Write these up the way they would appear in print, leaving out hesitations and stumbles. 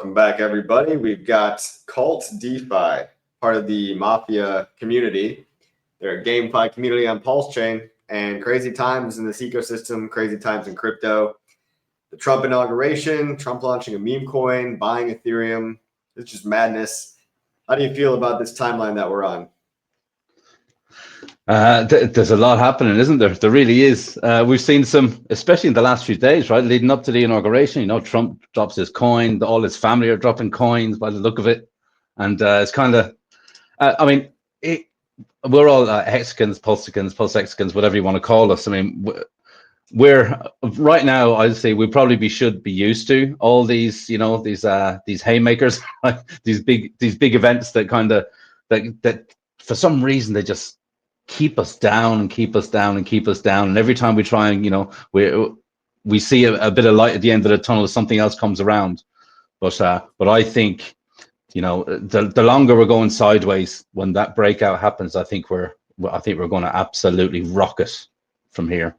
Welcome back, everybody. We've got KvltDeFi, part of the Mafia community. They're a GameFi community on Pulsechain, and crazy times in this ecosystem, crazy times in crypto. The Trump inauguration, Trump launching a meme coin, buying Ethereum. It's just madness. How do you feel about this timeline that we're on? There's a lot happening, isn't there? There really is. We've seen some, especially in the last few days, right? Leading up to the inauguration, you know, Trump drops his coin. All his family are dropping coins by the look of it. And it's kind of, I mean, we're all hexagons, pulsexicans, whatever you want to call us. I mean, we're right now, I'd say we probably should be used to all these, you know, these haymakers, these big events that kind of, that for some reason, they just keep us down and keep us down and keep us down. And every time we try and, you know, we see a bit of light at the end of the tunnel, something else comes around. But I think, you know, the longer we're going sideways, when that breakout happens, I think we're going to absolutely rocket from here.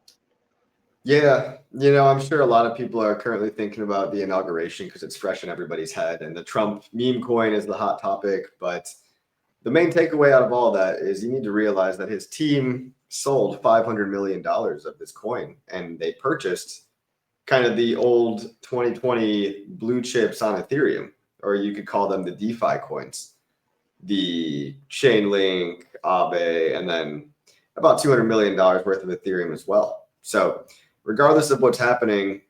Yeah, you know, I'm sure a lot of people are currently thinking about the inauguration because it's fresh in everybody's head, and the Trump meme coin is the hot topic. But the main takeaway out of all that is you need to realize that his team sold $500 million of this coin, and they purchased kind of the old 2020 blue chips on Ethereum, or you could call them the DeFi coins, the Chainlink, Aave, and then about $200 million worth of Ethereum as well. So regardless of what's happening,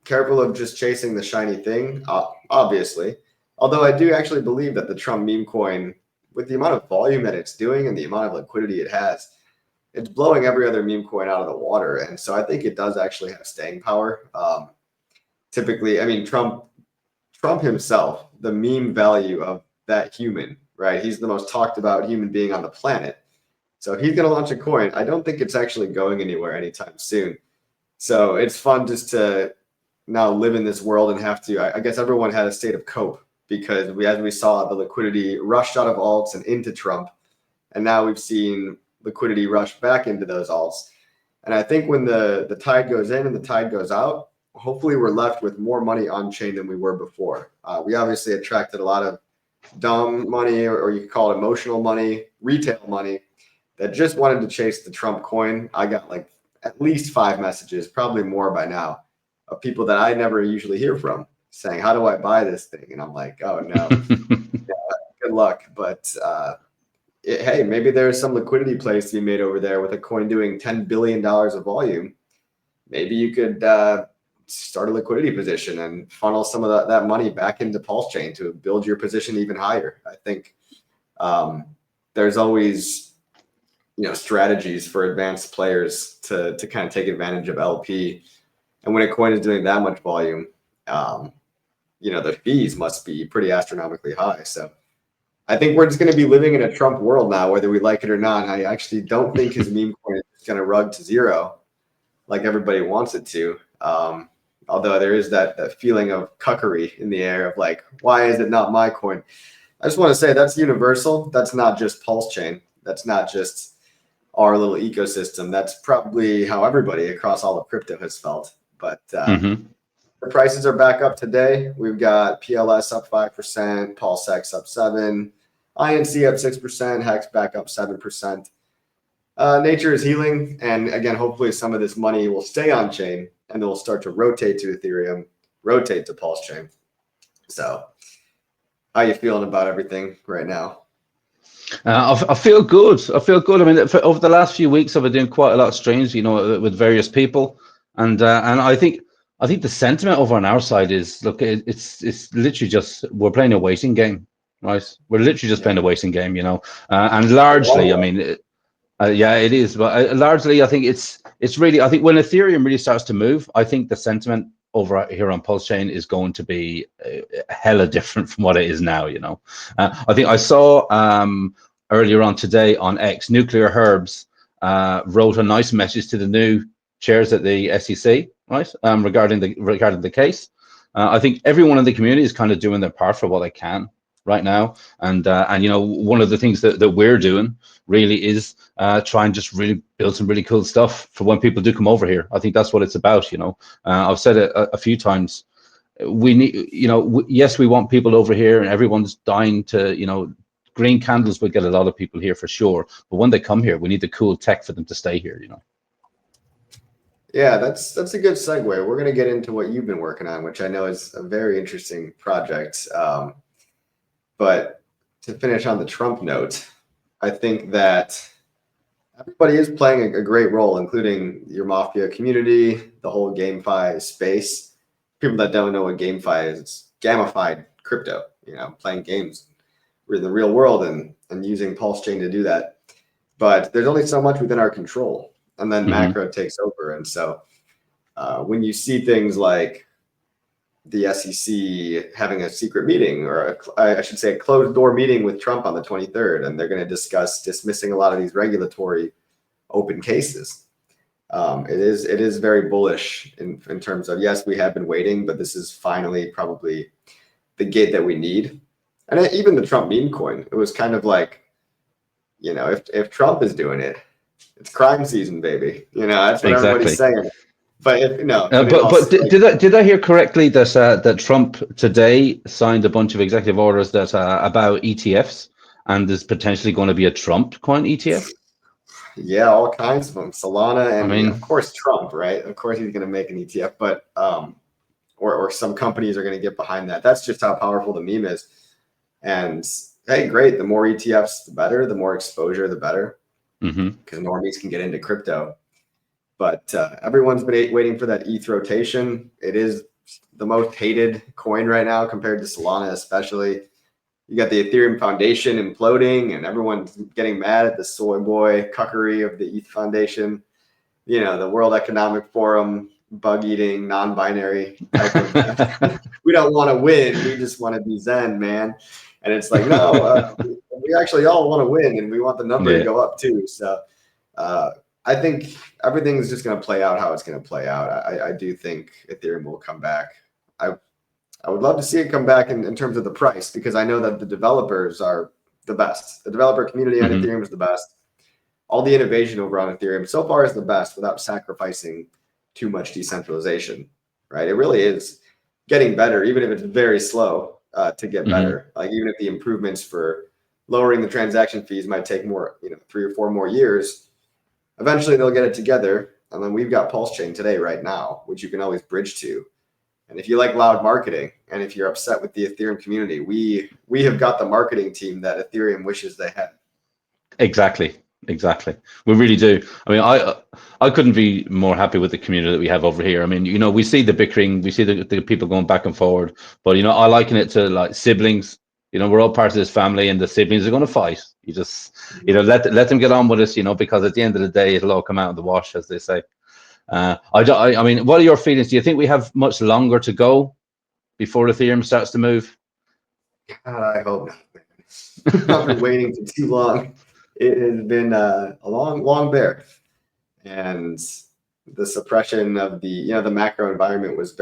careful of just chasing the shiny thing, obviously. Although I do actually believe that the Trump meme coin, with the amount of volume that it's doing and the amount of liquidity it has, it's blowing every other meme coin out of the water. And so I think it does actually have staying power. Typically, I mean, Trump himself, the meme value of that human, right? He's the most talked about human being on the planet. So if he's going to launch a coin, I don't think it's actually going anywhere anytime soon. So it's fun just to now live in this world and have to, I guess everyone had a state of cope, because as we saw, the liquidity rushed out of alts and into Trump. And now we've seen liquidity rush back into those alts. And I think when the tide goes in and the tide goes out, hopefully we're left with more money on chain than we were before. We obviously attracted a lot of dumb money, or you could call it emotional money, retail money, that just wanted to chase the Trump coin. I got like at least 5 messages, probably more by now, of people that I never usually hear from, saying, how do I buy this thing? And I'm like, oh no, yeah, good luck. But hey, maybe there's some liquidity plays to be made over there with a coin doing $10 billion of volume. Maybe you could start a liquidity position and funnel some of that money back into Pulsechain to build your position even higher. I think there's always, you know, strategies for advanced players to kind of take advantage of LP. And when a coin is doing that much volume, you know, the fees must be pretty astronomically high. So I think we're just going to be living in a Trump world now, whether we like it or not. I actually don't think his meme coin is going to rug to zero like everybody wants it to. Although there is that feeling of cuckery in the air of like, why is it not my coin? I just want to say that's universal. That's not just Pulsechain. That's not just our little ecosystem. That's probably how everybody across all of crypto has felt. But the prices are back up today. We've got PLS up 5%, Pulsex up 7%, INC up 6%, Hex back up 7%. Nature is healing, and again, hopefully some of this money will stay on chain, and they'll start to rotate to Ethereum, rotate to Pulsechain. So, how are you feeling about everything right now? I feel good. I feel good. I mean, over the last few weeks, I've been doing quite a lot of streams, you know, with various people, and I think the sentiment over on our side is, look, it's literally just, we're playing a waiting game, right? We're literally just playing a waiting game, you know, and largely, I mean, yeah, it is, but largely, I think it's really, I think when Ethereum really starts to move, I think the sentiment over here on Pulsechain is going to be hella different from what it is now, you know. I think I saw earlier on today on X, Nuclear Herbs wrote a nice message to the new chairs at the SEC, right, regarding the case. I think everyone in the community is kind of doing their part for what they can right now, and you know, one of the things that we're doing really is try and just really build some really cool stuff for when people do come over here. I think that's what it's about, you know. I've said it a few times. we need, yes, we want people over here, and everyone's dying to, green candles will get a lot of people here for sure. But when they come here, we need the cool tech for them to stay here. Yeah, that's a good segue. We're going to get into what you've been working on, which I know is a very interesting project. But to finish on the Trump note, I think that everybody is playing a great role, including your Mafia community, the whole GameFi space. People that don't know what GameFi is, it's gamified crypto, playing games in the real world and using Pulsechain to do that. But there's only so much within our control, and then macro takes over. And so when you see things like the SEC having a secret meeting, or I should say a closed door meeting with Trump on the 23rd, and they're going to discuss dismissing a lot of these regulatory open cases. It is very bullish in terms of, yes, we have been waiting, but this is finally probably the gate that we need. And even the Trump meme coin, it was kind of like, if Trump is doing it, it's crime season, baby. That's what everybody's saying. But did I hear correctly that Trump today signed a bunch of executive orders that about ETFs, and there's potentially going to be a Trump coin ETF? Yeah, all kinds of them. Solana, and of course Trump, right? Of course he's going to make an ETF, but or some companies are going to get behind that. That's just how powerful the meme is. And hey, great. The more ETFs, the better. The more exposure, the better. Because normies can get into crypto. But everyone's been waiting for that ETH rotation. It is the most hated coin right now compared to Solana, especially. You got the Ethereum Foundation imploding, and everyone's getting mad at the soy boy cuckery of the ETH Foundation. The World Economic Forum, bug-eating, non-binary type of we don't want to win. We just want to be Zen, man. And it's like, no, we actually all want to win, and we want the number to go up too. So I think everything's just going to play out how it's going to play out. I do think Ethereum will come back. I would love to see it come back in terms of the price, because I know that the developers are the best. The developer community on Ethereum is the best. All the innovation over on Ethereum so far is the best without sacrificing too much decentralization, right? It really is getting better, even if it's very slow to get better. Like even if the improvements for lowering the transaction fees might take more, 3 or 4 more years, eventually they'll get it together. And then we've got Pulsechain today, right now, which you can always bridge to. And if you like loud marketing, and if you're upset with the Ethereum community, we have got the marketing team that Ethereum wishes they had. Exactly. We really do. I mean, I couldn't be more happy with the community that we have over here. I mean, we see the bickering, we see the people going back and forward, but I liken it to like siblings. We're all part of this family, and the siblings are going to fight. You just, let them get on with us, because at the end of the day, it'll all come out in the wash, as they say. I mean, what are your feelings? Do you think we have much longer to go before Ethereum starts to move? God, I hope not. I've been waiting for too long. It has been a long bear, and the suppression of the macro environment was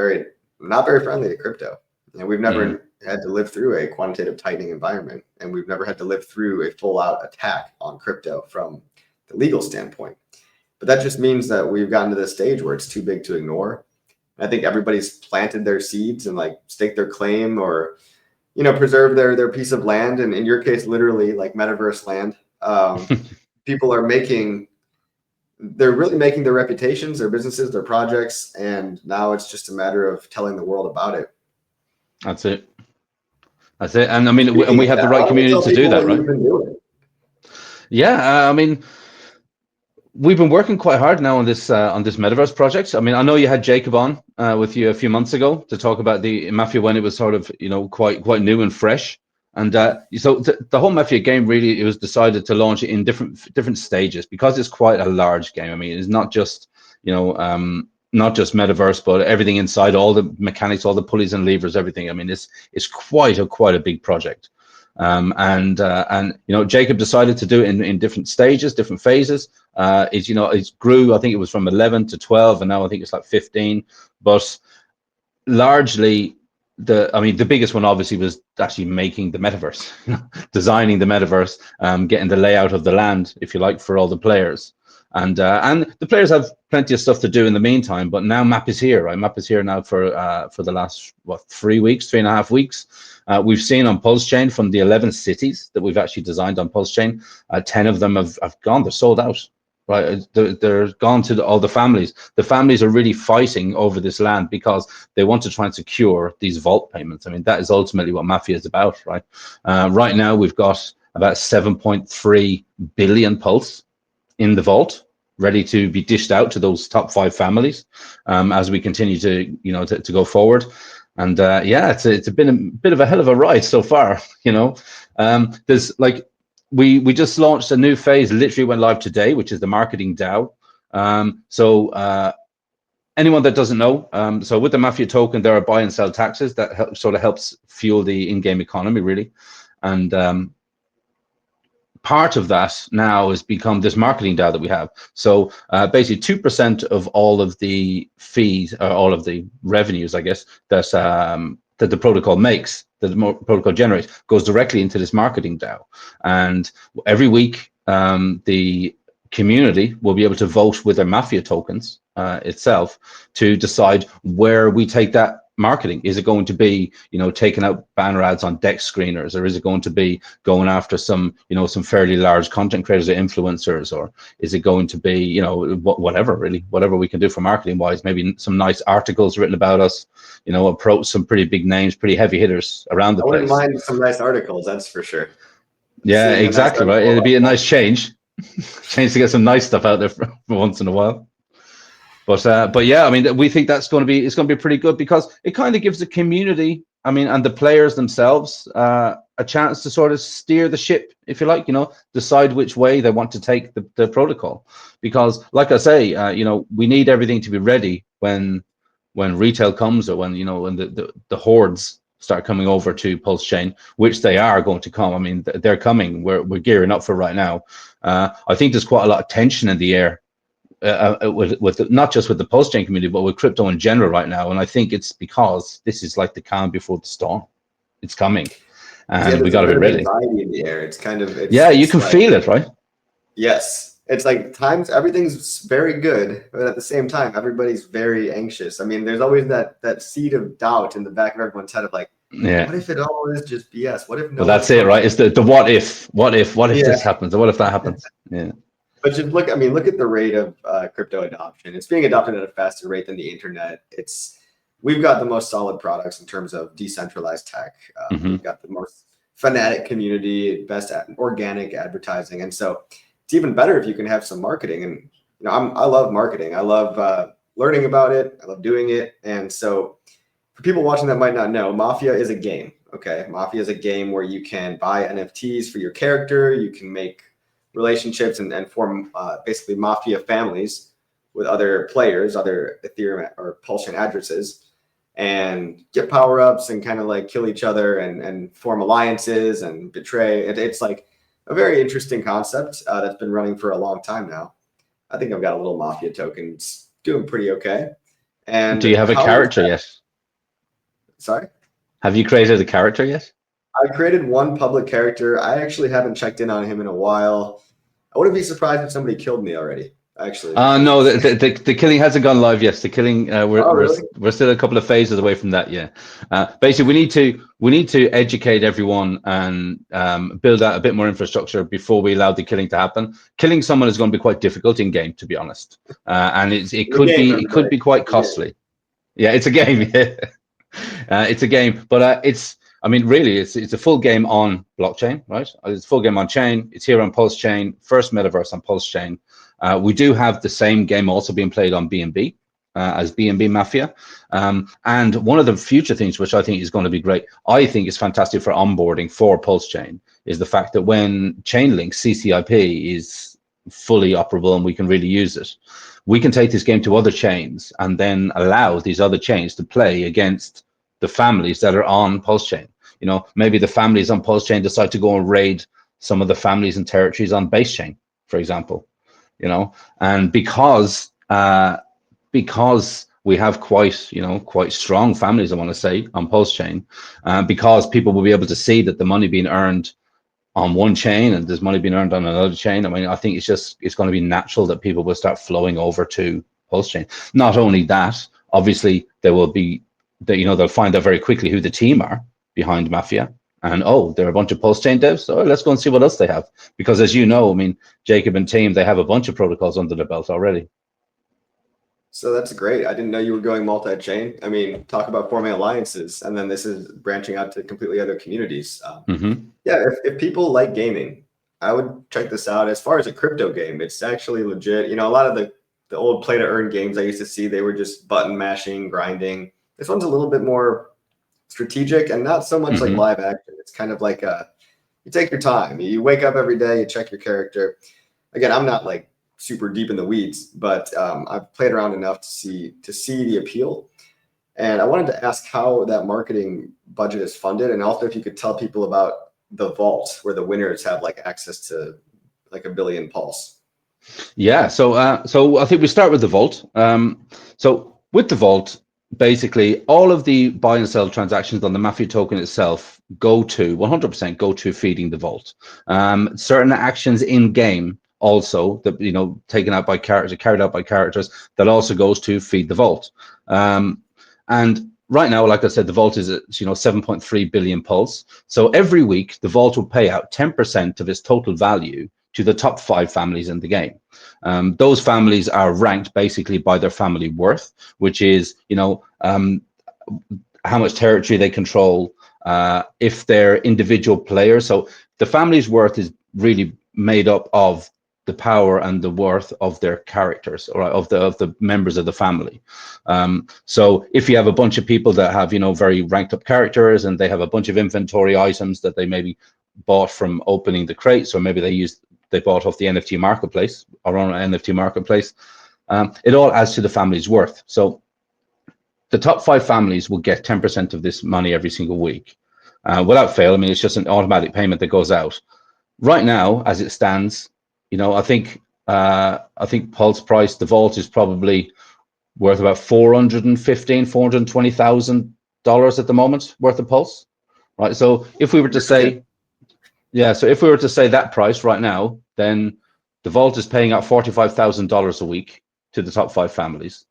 not very friendly to crypto. We've never had to live through a quantitative tightening environment, and we've never had to live through a full-out attack on crypto from the legal standpoint. But that just means that we've gotten to this stage where it's too big to ignore. I think everybody's planted their seeds and like staked their claim, or preserve their piece of land, and in your case, literally like Metaverse land. People are they're really making their reputations, their businesses, their projects, and now it's just a matter of telling the world about it. That's it. And I mean, we have the right community to do that, right? Yeah, I mean, we've been working quite hard now on this Metaverse project. I mean, I know you had Jacob on with you a few months ago to talk about the Mafia when it was sort of quite new and fresh. And so the whole Mafia game, really, it was decided to launch it in different stages, because it's quite a large game. I mean, it's not just not just Metaverse, but everything inside, all the mechanics, all the pulleys and levers, everything. I mean, it's quite a big project. And Jacob decided to do it in different stages, different phases. It grew. I think it was from 11 to 12, and now I think it's like 15. But largely, the biggest one obviously was actually making the metaverse, designing the metaverse, getting the layout of the land, if you like, for all the players. And the players have plenty of stuff to do in the meantime, but now Map is here, right? Map is here now for the last, 3.5 weeks. We've seen on Pulsechain from the 11 cities that we've actually designed on Pulsechain, 10 of them have gone, they're sold out. Right, they're gone to all the families. The families are really fighting over this land because they want to try and secure these vault payments. I mean, that is ultimately what Mafia is about, right? Right now, we've got about 7.3 billion pulse in the vault, ready to be dished out to those top 5 families as we continue to, to go forward. And yeah, it's been a bit of a hell of a ride so far. There's like. We just launched a new phase, literally went live today, which is the marketing DAO. So anyone that doesn't know, so with the Mafia token, there are buy and sell taxes that helps fuel the in-game economy, really. And part of that now has become this marketing DAO that we have. So basically 2% of all of the fees, or all of the revenues, I guess, that the protocol makes, that the protocol generates, goes directly into this marketing DAO. And every week, the community will be able to vote with their Mafia tokens itself to decide where we take that marketing. Is it going to be, taking out banner ads on DEX screeners, or is it going to be going after some, some fairly large content creators or influencers, or is it going to be, whatever, really, whatever we can do for marketing wise, maybe some nice articles written about us, approach some pretty big names, pretty heavy hitters around the place. I wouldn't mind some nice articles, that's for sure. Yeah, exactly, right. It'd be a nice change to get some nice stuff out there for once in a while. But yeah, I mean, we think it's going to be pretty good, because it kind of gives the community, I mean, and the players themselves a chance to sort of steer the ship, if you like, decide which way they want to take the protocol. Because, like I say, we need everything to be ready when retail comes, or when when the hordes start coming over to Pulsechain, which they are going to come. I mean, they're coming. We're gearing up for right now. I think there's quite a lot of tension in the air. With not just with the Pulsechain community, but with crypto in general right now. And I think it's because this is like the calm before the storm. It's coming, and we got to be ready. Anxiety in the air. It's kind of you can feel it, right? Yes, it's like times everything's very good, but at the same time, everybody's very anxious. I mean, there's always that seed of doubt in the back of everyone's head of like, what if it all is just BS? What if no? Well, that's it, right? It's the what if this happens, or what if that happens? Yeah. But just look at the rate of crypto adoption. It's being adopted at a faster rate than the internet. We've got the most solid products in terms of decentralized tech. We've got the most fanatic community, best organic advertising. And so it's even better if you can have some marketing. And I love marketing. I love learning about it. I love doing it. And so for people watching that might not know, Mafia is a game. Okay. Mafia is a game where you can buy NFTs for your character. You can make relationships and form basically Mafia families with other players, other Ethereum or Pulsechain addresses, and get power-ups and kind of like kill each other and form alliances and betray. It's like a very interesting concept that's been running for a long time now. I think I've got a little Mafia token. It's doing pretty okay. And do you have a character yet? Sorry? Have you created a character yet? I created one public character. I actually haven't checked in on him in a while. I wouldn't be surprised if somebody killed me already. Actually, no, the killing hasn't gone live yet. The killing, we're still a couple of phases away from that. Yeah, basically, we need to educate everyone and build out a bit more infrastructure before we allow the killing to happen. Killing someone is going to be quite difficult in game, to be honest, and it could be quite costly. Yeah, it's a game. Yeah, it's a game, but I mean, really, it's a full game on blockchain, right? It's a full game on chain. It's here on Pulsechain, first metaverse on Pulsechain. We do have the same game also being played on BNB as BNB Mafia. And one of the future things, which I think is going to be great, I think is fantastic for onboarding for Pulsechain, is the fact that when Chainlink CCIP is fully operable and we can really use it, we can take this game to other chains and then allow these other chains to play against the families that are on Pulsechain. Maybe the families on Pulsechain decide to go and raid some of the families and territories on Basechain, for example. And because we have quite strong families, I want to say, on Pulsechain, because people will be able to see that the money being earned on one chain and there's money being earned on another chain. I mean, I think it's going to be natural that people will start flowing over to Pulsechain. Not only that, obviously there will be that, they'll find out very quickly who the team are behind Mafia, and they're a bunch of Pulsechain devs, so let's go and see what else they have, because as you know, I mean, Jacob and team, they have a bunch of protocols under their belt already. So that's great. I didn't know you were going multi-chain. I mean, talk about forming alliances, and then this is branching out to completely other communities. Yeah, if people like gaming, I would check this out. As far as a crypto game, it's actually legit. A lot of the old play to earn games I used to see, they were just button mashing, grinding. This one's a little bit more strategic and not so much like live action. It's kind of like you take your time. You wake up every day, you check your character. Again, I'm not like super deep in the weeds, but I've played around enough to see the appeal. And I wanted to ask how that marketing budget is funded, and also if you could tell people about the vault, where the winners have like access to like 1 billion pulse. Yeah, so I think we start with the vault. So with the vault, basically all of the buy and sell transactions on the Mafia token itself go to 100% go to feeding the vault. Certain actions in game also that taken out by characters, carried out by characters, that also goes to feed the vault. And right now, like I said, the vault is at 7.3 billion pulse. So every week the vault will pay out 10% of its total value to the top 5 families in the game. Those families are ranked basically by their family worth, which is how much territory they control, if they're individual players. So the family's worth is really made up of the power and the worth of their characters, or of the members of the family. So if you have a bunch of people that have very ranked up characters, and they have a bunch of inventory items that they maybe bought from opening the crates, or maybe they bought off the NFT marketplace, or on an NFT marketplace, it all adds to the family's worth. So the top 5 families will get 10% of this money every single week, without fail. I mean, it's just an automatic payment that goes out. Right now, as it stands, I think Pulse price, the vault, is probably worth about $420,000 at the moment worth of Pulse, right? So if we were to say, that price right now, then the vault is paying out $45,000 a week to the top 5 families.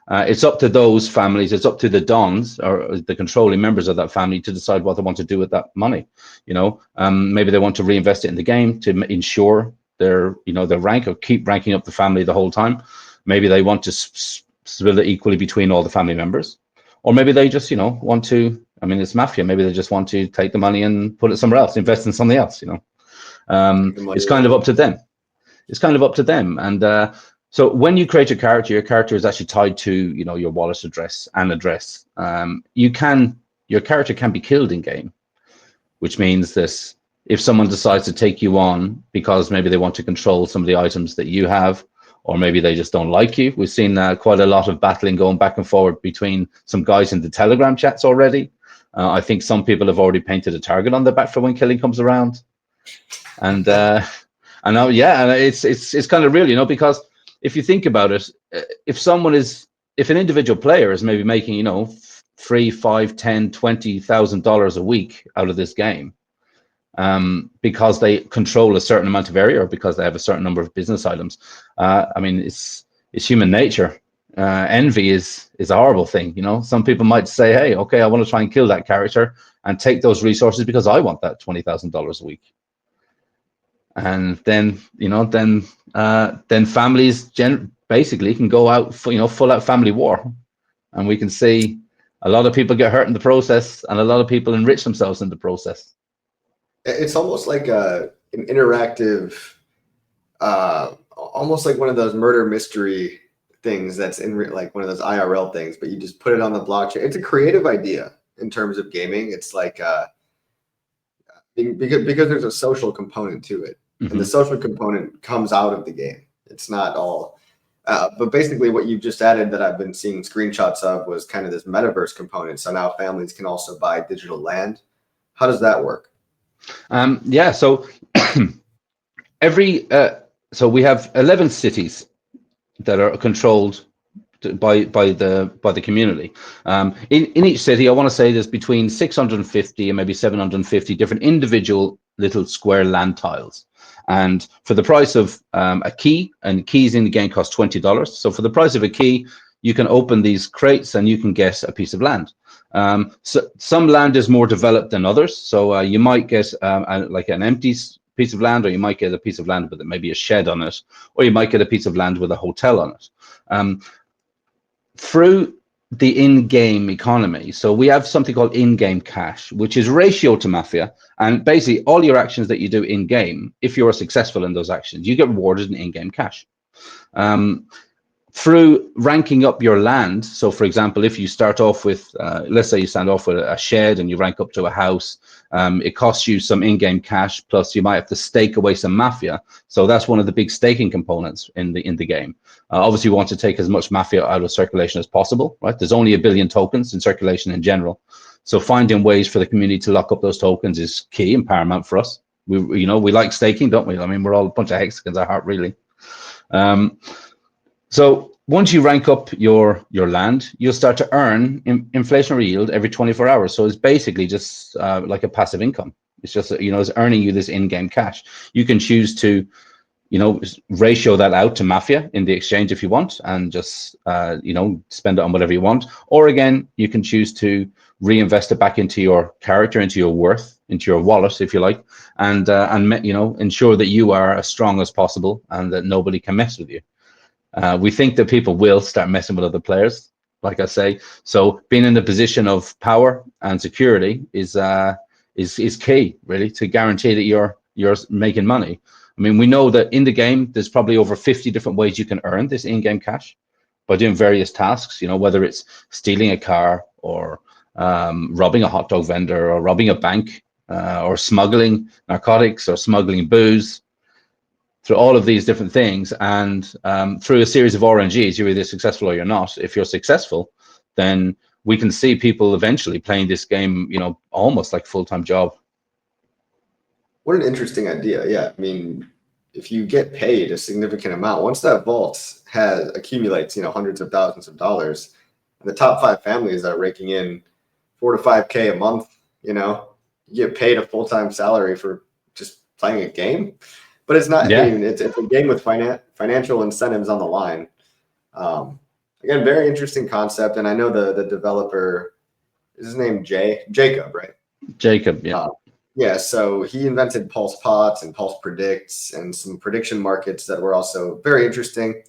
It's up to those families, it's up to the dons, or the controlling members of that family, to decide what they want to do with that money. Maybe they want to reinvest it in the game to ensure their rank, or keep ranking up the family the whole time. Maybe they want to split it equally between all the family members, or maybe they just want to, I mean, it's Mafia, maybe they just want to take the money and put it somewhere else, invest in something else. It's kind of up to them. And so when you create your character is actually tied to your wallet address and address. Your character can be killed in game, which means that if someone decides to take you on because maybe they want to control some of the items that you have, or maybe they just don't like you. We've seen quite a lot of battling going back and forward between some guys in the Telegram chats already. I think some people have already painted a target on their back for when killing comes around. And and it's kind of real, because if you think about it, if an individual player is maybe making $3, $5, $10, $20,000 a week out of this game, because they control a certain amount of area, or because they have a certain number of business items, I mean, it's human nature. Envy is a horrible thing. Some people might say, hey, okay, I want to try and kill that character and take those resources because I want that $20,000 a week. And then families basically can go out for full out family war, and we can see a lot of people get hurt in the process, and a lot of people enrich themselves in the process. It's almost like an interactive, almost like one of those murder mystery things that's in like one of those IRL things, but you just put it on the blockchain. It's a creative idea in terms of gaming. It's like because there's a social component to it, and the social component comes out of the game. It's not all, but basically what you've just added that I've been seeing screenshots of was kind of this metaverse component. So now families can also buy digital land. How does that work? So so we have 11 cities that are controlled by the community. In each city, I want to say there's between 650 and maybe 750 different individual little square land tiles. And for the price of a key, and keys in the game cost $20. So for the price of a key, you can open these crates and you can get a piece of land. So some land is more developed than others. So you might get like an empty piece of land, or you might get a piece of land with maybe a shed on it, or you might get a piece of land with a hotel on it. Through the in-game economy, so we have something called in-game cash, which is ratio to Mafia, and basically all your actions that you do in-game, if you're successful in those actions, you get rewarded in in-game cash. Through ranking up your land, so for example, if you start off with, let's say you start off with a shed and you rank up to a house, it costs you some in-game cash, plus you might have to stake away some Mafia. So that's one of the big staking components in the game. Obviously, you want to take as much Mafia out of circulation as possible, right? There's only 1 billion tokens in circulation in general. So finding ways for the community to lock up those tokens is key and paramount for us. We like staking, don't we? I mean, we're all a bunch of hexagons at heart, really. So once you rank up your land, you'll start to earn inflationary yield every 24 hours. So it's basically just like a passive income. It's just, it's earning you this in-game cash. You can choose to, ratio that out to Mafia in the exchange if you want, and just, spend it on whatever you want. Or again, you can choose to reinvest it back into your character, into your worth, into your wallet, if you like, and ensure that you are as strong as possible and that nobody can mess with you. We think that people will start messing with other players, like I say. So being in the position of power and security is key, really, to guarantee that you're making money. I mean, we know that in the game, there's probably over 50 different ways you can earn this in-game cash by doing various tasks, whether it's stealing a car or robbing a hot dog vendor or robbing a bank or smuggling narcotics or smuggling booze. Through all of these different things, and through a series of RNGs, you're either successful or you're not. If you're successful, then we can see people eventually playing this game, almost like a full-time job. What an interesting idea. Yeah, I mean, if you get paid a significant amount, once that vault accumulates, hundreds of thousands of dollars, and the top 5 families that are raking in $4 to $5K a month, you get paid a full-time salary for just playing a game. But it's not. Yeah. I mean, it's a game with financial incentives on the line. Again, very interesting concept, and I know the developer is his name Jacob, right? Jacob, yeah. Yeah. So he invented Pulse Pots and Pulse Predicts and some prediction markets that were also very interesting.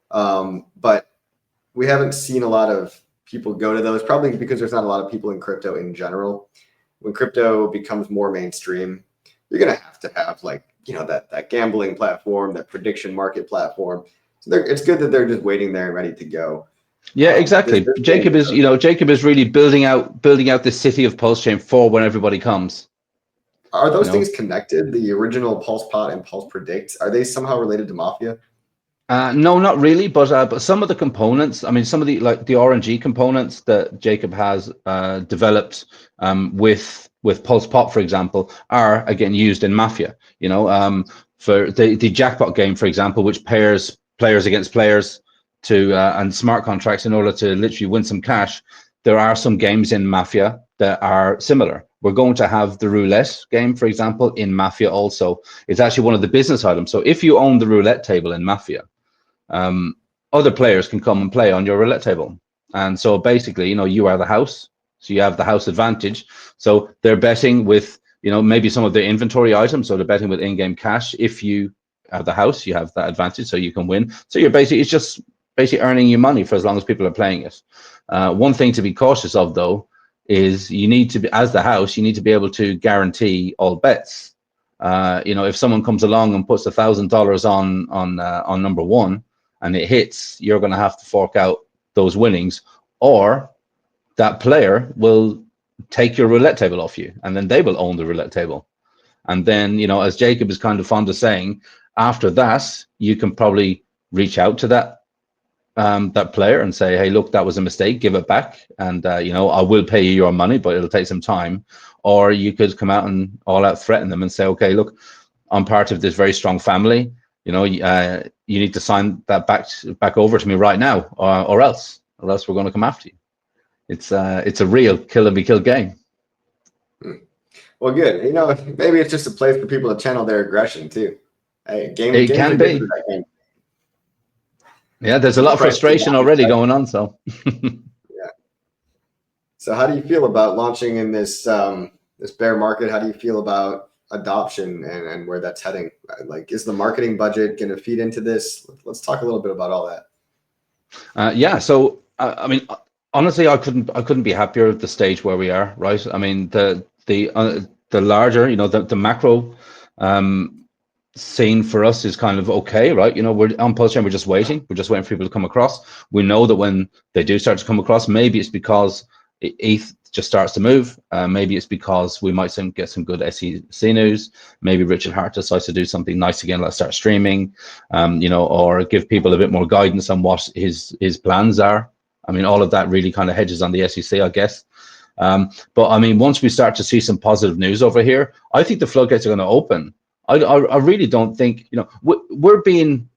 But we haven't seen a lot of people go to those, probably because there's not a lot of people in crypto in general. When crypto becomes more mainstream, you're gonna have to have that gambling platform, that prediction market platform. So it's good that they're just waiting there and ready to go. Yeah, exactly. Jacob is really building out this city of Pulsechain for when everybody comes. Are those things connected? The original Pulse Pot and Pulse Predict, are they somehow related to Mafia? No, not really, but some of the components, I mean, some of the RNG components that Jacob has developed with Pulse Pot, for example, are again used in Mafia. For the jackpot game, for example, which pairs players against players and smart contracts in order to literally win some cash. There are some games in Mafia that are similar. We're going to have the roulette game, for example, in Mafia also. It's actually one of the business items. So if you own the roulette table in Mafia, other players can come and play on your roulette table. And so basically, you are the house. So you have the house advantage. So they're betting with, maybe some of their inventory items. So they're betting with in-game cash. If you have the house, you have that advantage, so you can win. So it's just basically earning you money for as long as people are playing it. One thing to be cautious of, though, is you need to be, as the house, you need to be able to guarantee all bets. If someone comes along and puts $1,000 on number 1 and it hits, you're going to have to fork out those winnings, or that player will take your roulette table off you, and then they will own the roulette table. And then, as Jacob is kind of fond of saying, after that, you can probably reach out to that player and say, hey, look, that was a mistake, give it back. And, I will pay you your money, but it'll take some time. Or you could come out and all out threaten them and say, okay, look, I'm part of this very strong family. you know, you need to sign that back over to me right now, or else we're going to come after you. It's a real kill and be killed game. Well, good. You know, maybe it's just a place for people to channel their aggression too. Hey, games can are be. good for that game. Yeah, there's a lot of frustration already going on. So yeah. So how do you feel about launching in this this bear market? How do you feel about adoption and where that's heading? Like, is the marketing budget going to feed into this? Let's talk a little bit about all that. Yeah. So I mean, honestly, I couldn't be happier at the stage where we are. Right. I mean, the larger, you know, the macro scene for us is kind of okay, right? You know, we're on Pulsechain, we're just waiting for people to come across. We know that when they do start to come across, maybe it's because ETH just starts to move. Maybe it's because we might get some good SEC news. Maybe Richard Hart decides to do something nice again, like start streaming, you know, or give people a bit more guidance on what his plans are. I mean, all of that really kind of hedges on the SEC, I guess. But I mean, once we start to see some positive news over here, I think the floodgates are going to open. I really don't think, you know, we're being,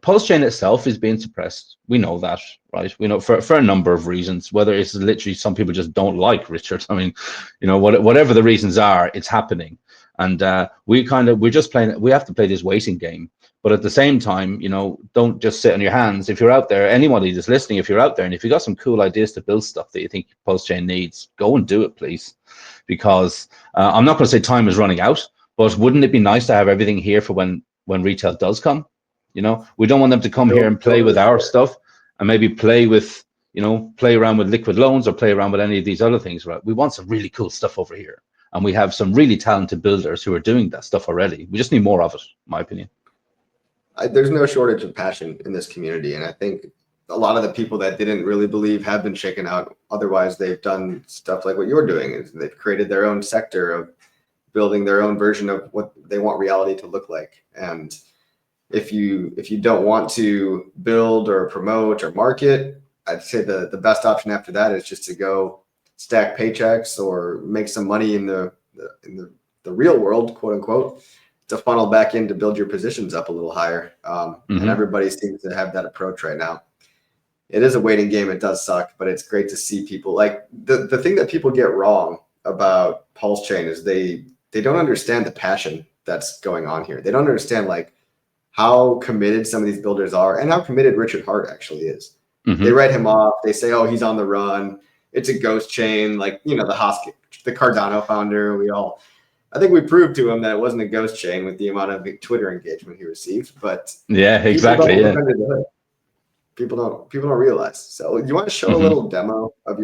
Pulsechain itself is being suppressed. We know that, right? We know for a number of reasons, whether it's literally some people just don't like Richard. I mean, you know, whatever the reasons are, it's happening. And we're just playing, we have to play this waiting game. But at the same time, you know, don't just sit on your hands. If you're out there, anybody that's listening, if you're out there and if you got some cool ideas to build stuff that you think Pulsechain needs, go and do it, please. Because I'm not going to say time is running out, but wouldn't it be nice to have everything here for when retail does come? You know, we don't want them to come here and play with our stuff and maybe play with, you know, play around with liquid loans or play around with any of these other things, right? We want some really cool stuff over here. And we have some really talented builders who are doing that stuff already. We just need more of it, in my opinion. There's no shortage of passion in this community. And I think a lot of the people that didn't really believe have been shaken out. Otherwise, they've done stuff like what you're doing. Is they've created their own sector of building their own version of what they want reality to look like. And if you don't want to build or promote or market, I'd say the best option after that is just to go stack paychecks or make some money in the real world, quote unquote, to funnel back in to build your positions up a little higher. And everybody seems to have that approach right now. It is a waiting game. It does suck, but it's great to see people like the thing that people get wrong about Pulsechain is they don't understand the passion that's going on here. They don't understand like how committed some of these builders are and how committed Richard Hart actually is. They write him off. They say, oh, he's on the run. It's a ghost chain. Like, you know, the Cardano founder, I think we proved to him that it wasn't a ghost chain with the amount of Twitter engagement he received, but yeah, exactly. Yeah. People don't realize. So you want to show a little demo of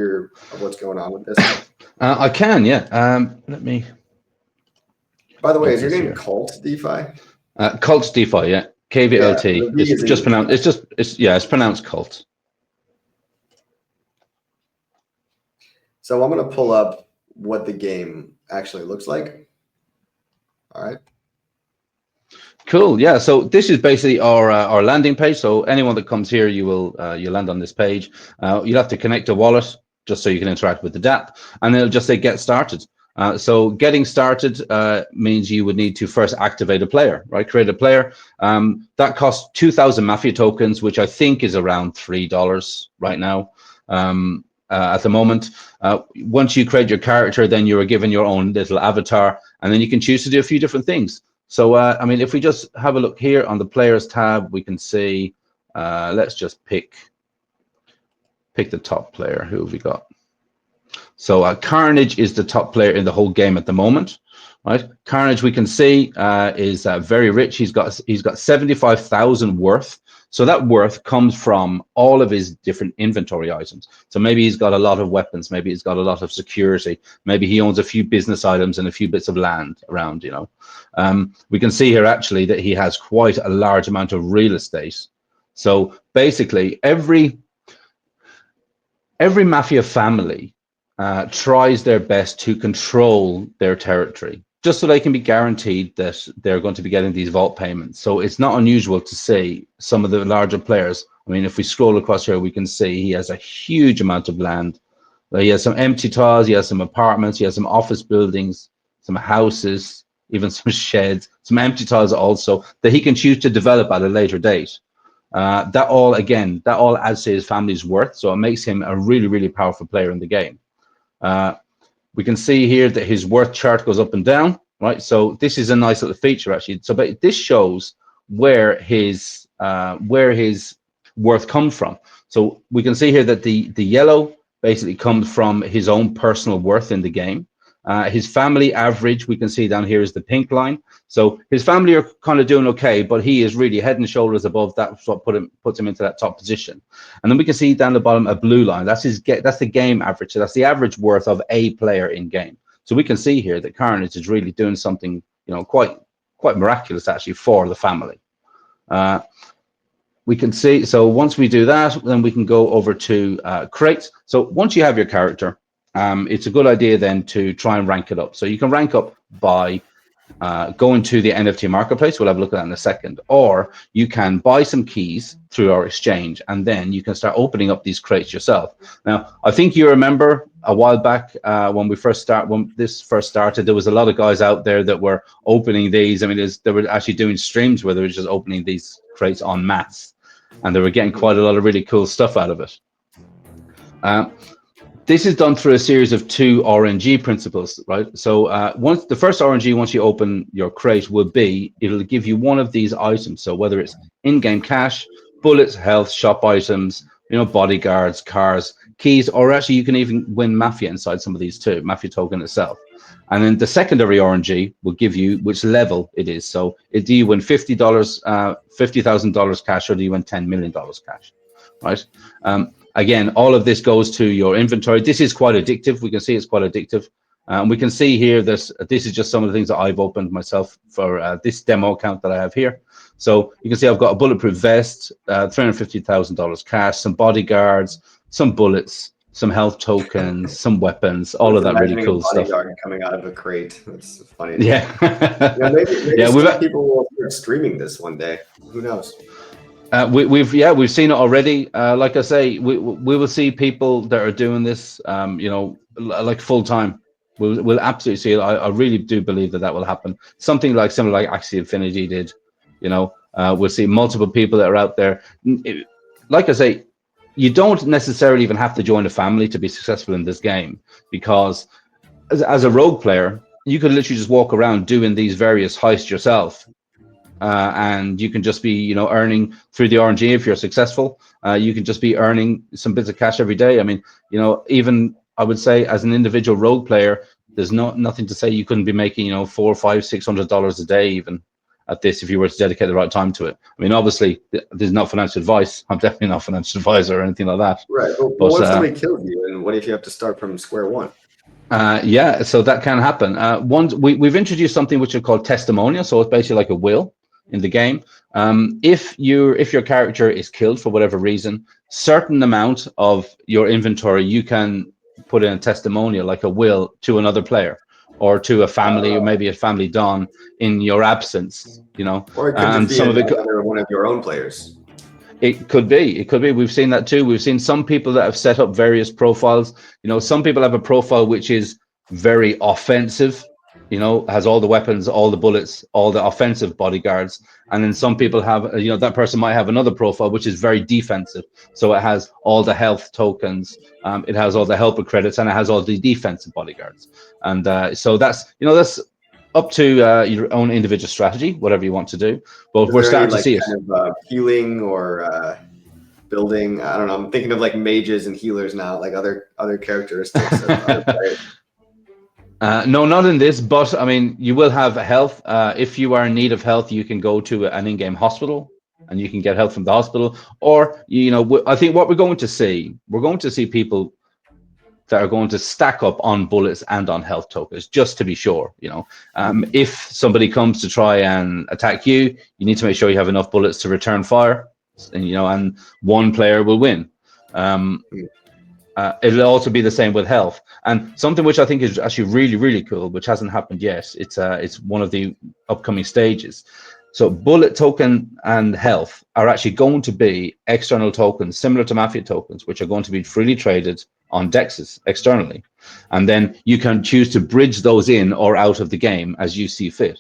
what's going on with this? I can, yeah. Let me. By the way, is your name KvltDeFi? KvltDeFi, yeah. KvlT. Yeah, it's just pronounced. It's pronounced Cult. So I'm going to pull up what the game actually looks like. All right. Cool. Yeah. So this is basically our landing page. So anyone that comes here, you'll land on this page. You'll have to connect a wallet just so you can interact with the dApp, and it'll just say get started. So getting started means you would need to first activate a player, right? Create a player. That costs 2,000 Mafia tokens, which I think is around $3 right now at the moment. Once you create your character, then you are given your own little avatar, and then you can choose to do a few different things. So, I mean, if we just have a look here on the players tab, we can see, let's just pick the top player. Who have we got? So Carnage is the top player in the whole game at the moment, right? Carnage, we can see, is very rich. He's got 75,000 worth. So that worth comes from all of his different inventory items. So maybe he's got a lot of weapons. Maybe he's got a lot of security. Maybe he owns a few business items and a few bits of land around, you know. We can see here actually that he has quite a large amount of real estate. So basically every Mafia family tries their best to control their territory, just so they can be guaranteed that they're going to be getting these vault payments. So it's not unusual to see some of the larger players. I mean, if we scroll across here, we can see he has a huge amount of land. He has some empty tiles, he has some apartments, he has some office buildings, some houses. even some sheds, some empty tiles also that he can choose to develop at a later date. That all adds to his family's worth, so it makes him a really, really powerful player in the game. We can see here that his worth chart goes up and down, right? So this is a nice little feature actually. So but this shows where his worth comes from. So we can see here that the yellow basically comes from his own personal worth in the game. His family average, we can see down here, is the pink line. So his family are kind of doing okay, but he is really head and shoulders above that. That's what puts him into that top position. And then we can see down the bottom a blue line. That's the game average. So that's the average worth of a player in game. So we can see here that Carnage is really doing something, quite miraculous actually for the family. We can see, so once we do that, then we can go over to crates. So once you have your character, it's a good idea then to try and rank it up. So you can rank up by going to the NFT marketplace. We'll have a look at that in a second. Or you can buy some keys through our exchange, and then you can start opening up these crates yourself. Now, I think you remember a while back when this first started, there was a lot of guys out there that were opening these. I mean, they were actually doing streams where they were just opening these crates en masse, and they were getting quite a lot of really cool stuff out of it. This is done through a series of 2 RNG principles, right? So once the first RNG, once you open your crate, it'll give you one of these items. So whether it's in-game cash, bullets, health, shop items, bodyguards, cars, keys, or actually you can even win Mafia inside some of these too, Mafia token itself. And then the secondary RNG will give you which level it is. So do you win $50, $50,000 cash, or do you win $10 million cash, right? Again, all of this goes to your inventory. This is quite addictive. We can see it's quite addictive. We can see here this is just some of the things that I've opened myself for this demo account that I have here. So you can see I've got a bulletproof vest, $350,000 cash, some bodyguards, some bullets, some health tokens, some weapons, all of that really cool stuff. Coming out of a crate. That's funny. Yeah. Maybe some people will start streaming this one day. Who knows? We've seen it already. Like I say, we will see people that are doing this, like full time. We'll absolutely see it. I really do believe that will happen. Something similar like Axie Infinity did. We'll see multiple people that are out there. Like I say, you don't necessarily even have to join a family to be successful in this game, because as a rogue player, you could literally just walk around doing these various heists yourself. And you can just be, earning through the RNG if you're successful. You can just be earning some bits of cash every day. I mean, even I would say as an individual rogue player, there's nothing to say you couldn't be making, $400, $500, $600 a day even at this if you were to dedicate the right time to it. I mean, obviously, there's not financial advice. I'm definitely not a financial advisor or anything like that. Right. But what if somebody kills you, and what if you have to start from square one? Yeah, so that can happen. We've introduced something which is called testimonial. So it's basically like a will in the game. If your character is killed for whatever reason, certain amount of your inventory you can put in a testimonial, like a will, to another player or to a family, or maybe a family don in your absence. Or it could just be some of one of your own players. It could be. We've seen that too. We've seen some people that have set up various profiles. Some people have a profile which is very offensive, has all the weapons, all the bullets, all the offensive bodyguards. And then some people have, that person might have another profile which is very defensive. So it has all the health tokens, it has all the helper credits, and it has all the defensive bodyguards. And so that's up to your own individual strategy, whatever you want to do. But we're starting to see it. Kind of healing or building. I don't know. I'm thinking of like mages and healers now, like other characteristics of other players. No, not in this, but I mean, you will have health. If you are in need of health, you can go to an in-game hospital and you can get help from the hospital. Or, I think what we're going to see people that are going to stack up on bullets and on health tokens, just to be sure. If somebody comes to try and attack you, you need to make sure you have enough bullets to return fire, and one player will win. It'll also be the same with health. And something which I think is actually really, really cool, which hasn't happened yet, it's one of the upcoming stages. So bullet token and health are actually going to be external tokens similar to Mafia tokens, which are going to be freely traded on dexes externally. And then you can choose to bridge those in or out of the game as you see fit.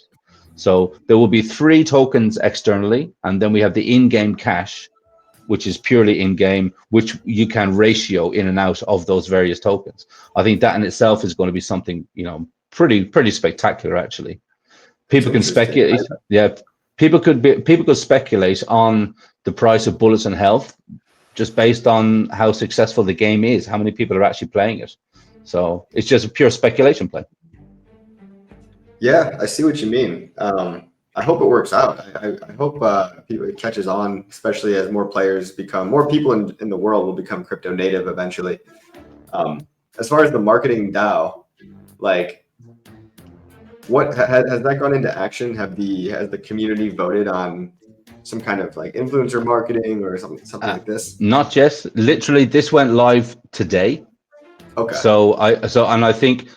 So there will be 3 tokens externally, and then we have the in-game cash, which is purely in-game, which you can ratio in and out of those various tokens. I think that in itself is going to be something, pretty spectacular, actually. People can speculate. Yeah, people could speculate on the price of bullets and health just based on how successful the game is, how many people are actually playing it. So it's just a pure speculation play. Yeah, I see what you mean. I hope it works out. I hope it catches on, especially as more people in the world will become crypto native eventually. As far as the marketing DAO, like, what has that gone into action? Has the community voted on some kind of like influencer marketing or something like this? Not yet. Literally, this went live today. Okay. So I think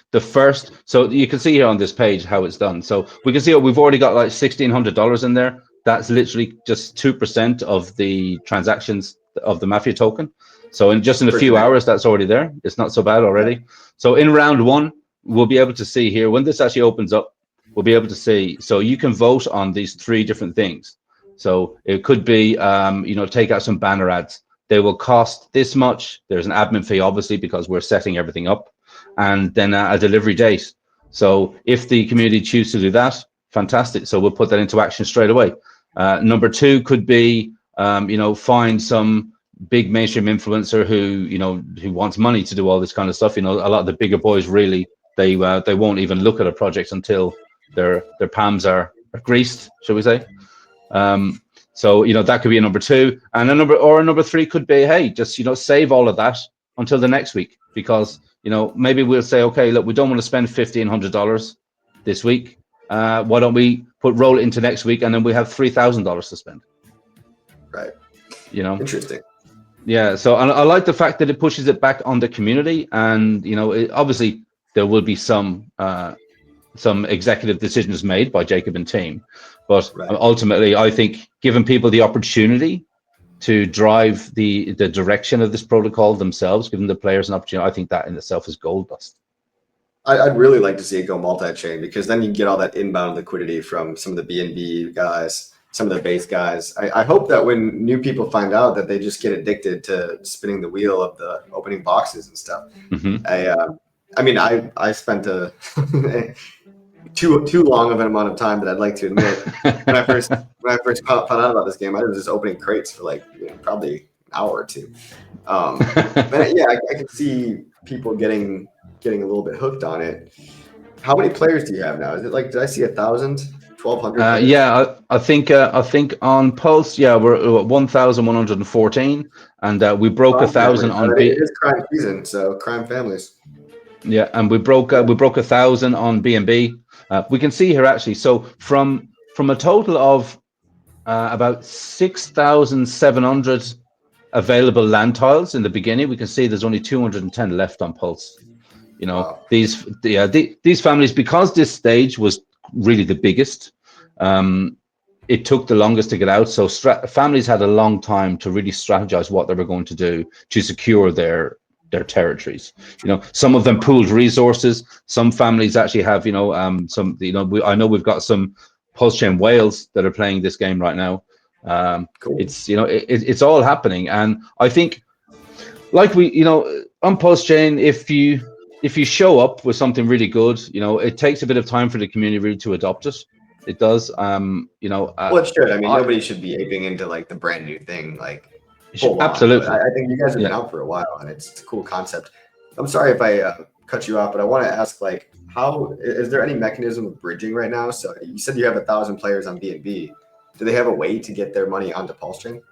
so you can see here on this page how it's done. So we can see we've already got like $1,600 in there. That's literally just 2% of the transactions of the Mafia token. So in a few hours, that's already there. It's not so bad already. Yeah. So in round 1, we'll be able to see here when this actually opens up. We'll be able to see. So you can vote on these 3 different things. So it could be, take out some banner ads. They will cost this much. There's an admin fee, obviously, because we're setting everything up, and then a delivery date. So if the community choose to do that, fantastic. So we'll put that into action straight away. Number 2 could be, find some big mainstream influencer who wants money to do all this kind of stuff. A lot of the bigger boys really they won't even look at a project until their palms are greased, shall we say? So that could be a number 2, and a number 3 could be, hey, just save all of that until the next week, because maybe we'll say, okay, look, we don't want to spend $1,500 this week. Why don't we roll it into next week, and then we have $3,000 to spend. Right. Interesting. Yeah. So I like the fact that it pushes it back on the community, and obviously there will be some executive decisions made by Jacob and team. But ultimately, I think giving people the opportunity to drive the direction of this protocol themselves, giving the players an opportunity, I think that in itself is gold dust. I'd really like to see it go multi-chain, because then you get all that inbound liquidity from some of the BNB guys, some of the base guys. I hope that when new people find out, that they just get addicted to spinning the wheel of the opening boxes and stuff. I spent a too long of an amount of time that I'd like to admit. when I first found out about this game, I was just opening crates for like probably an hour or 2. But yeah, I could see people getting a little bit hooked on it. How many players do you have now? Is it like, did I see 1,000, 1,200? Yeah, I think on Pulse, yeah, we're at 1,114, and we broke 1,000 on. It is crime season, so crime families. Yeah, and we broke 1,000 on BNB. We can see here actually. So from a total of about 6,700 available land tiles in the beginning, we can see there's only 210 left on Pulse. Wow. These families, because this stage was really the biggest, it took the longest to get out. So families had a long time to really strategize what they were going to do to secure their territories. Some of them pooled resources. Some families actually have, I know we've got some Pulsechain whales that are playing this game right now. Cool. It's all happening, and I think, like on Pulsechain, if you show up with something really good, it takes a bit of time for the community really to adopt it. It does. Well, it should. Nobody should be aping into like the brand new thing, like. Absolutely. I think you guys have been out for a while, and it's a cool concept. I'm sorry if I cut you off, but I want to ask, like, how is there any mechanism of bridging right now? So you said you have 1,000 players on BNB. Do they have a way to get their money onto Pulsechain?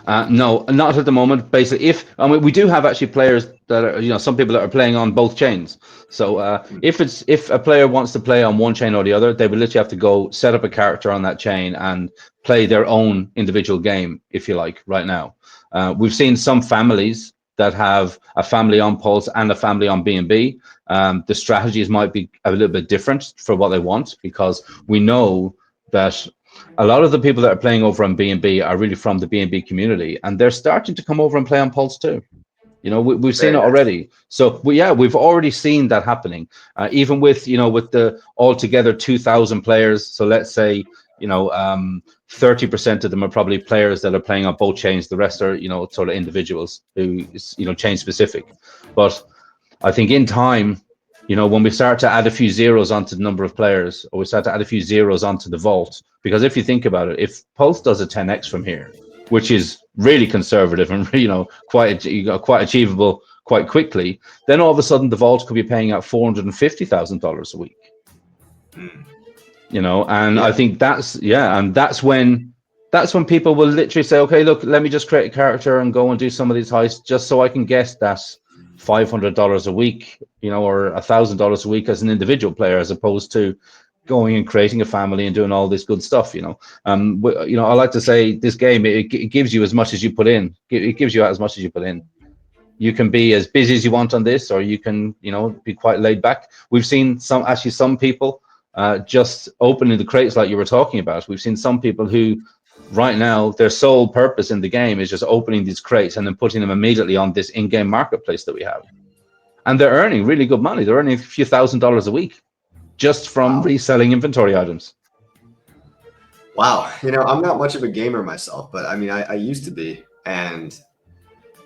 No, not at the moment. Basically, we do have actually players that are, some people that are playing on both chains. So if a player wants to play on one chain or the other, they would literally have to go set up a character on that chain and play their own individual game, if you like, right now. We've seen some families that have a family on Pulse and a family on BNB. The strategies might be a little bit different for what they want, because we know that a lot of the people that are playing over on BNB are really from the BNB community, and they're starting to come over and play on Pulse too. You know, we've seen Very it nice. already. So we've already seen that happening. Even with, you know, with the altogether 2,000 players. So let's say, you know, 30% of them are probably players that are playing on both chains. The rest are, you know, sort of individuals who, you know, chain specific. But I think in time, you know, when we start to add a few zeros onto the number of players, or we start to add a few zeros onto the vault, because if you think about it, if Pulse does a 10x from here, which is really conservative and, you know, quite achievable quite quickly, then all of a sudden the vault could be paying out $450,000 a week. You know, and I think that's when people will literally say, okay, look, let me just create a character and go and do some of these heists just so I can get that $500 a week, you know, or $1,000 a week as an individual player, as opposed to going and creating a family and doing all this good stuff. You know, I like to say this game, it gives you as much as you put in. It gives you out as much as you put in. You can be as busy as you want on this, or you can, you know, be quite laid back. We've seen some people just opening the crates like you were talking about. We've seen some people who right now their sole purpose in the game is just opening these crates and then putting them immediately on this in-game marketplace that we have. And they're earning really good money. They're earning a few $1,000s a week just from reselling inventory items. Wow. You know, I'm not much of a gamer myself, but I mean, I used to be, and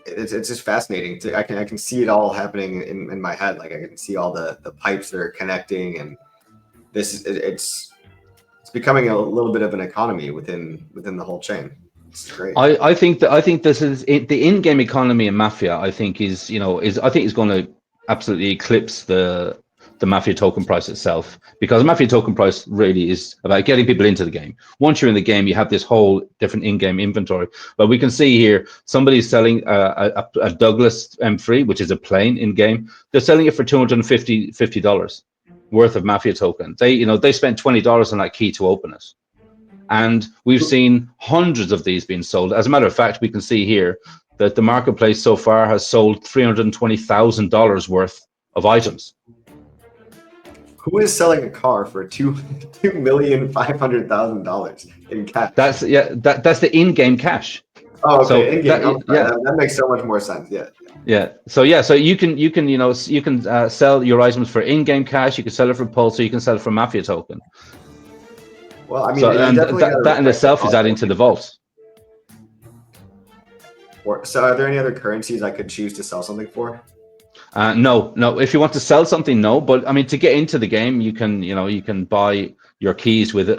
it's just fascinating. I can see it all happening in my head. Like I can see all the pipes that are connecting, and it's becoming a little bit of an economy within the whole chain. It's great. I think this is it, the in-game economy in Mafia. I think is going to absolutely eclipse the Mafia token price itself, because Mafia token price really is about getting people into the game. Once you're in the game, you have this whole different in-game inventory. But we can see here somebody's selling a Douglas M3, which is a plane in game. They're selling it for $250 worth of Mafia token. They spent $20 on that key to open it. And we've seen hundreds of these being sold. As a matter of fact, we can see here that the marketplace so far has sold $320,000 worth of items. Who is selling a car for $2,500,000 in cash? That's the in-game cash. Oh, okay. So in-game. That makes so much more sense. So you can sell your items for in-game cash. You can sell it for Pulse, or you can sell it for Mafia token. Well, I mean, that in itself is adding to the vault. So, are there any other currencies I could choose to sell something for? No. If you want to sell something, no. But I mean, to get into the game, you can buy your keys with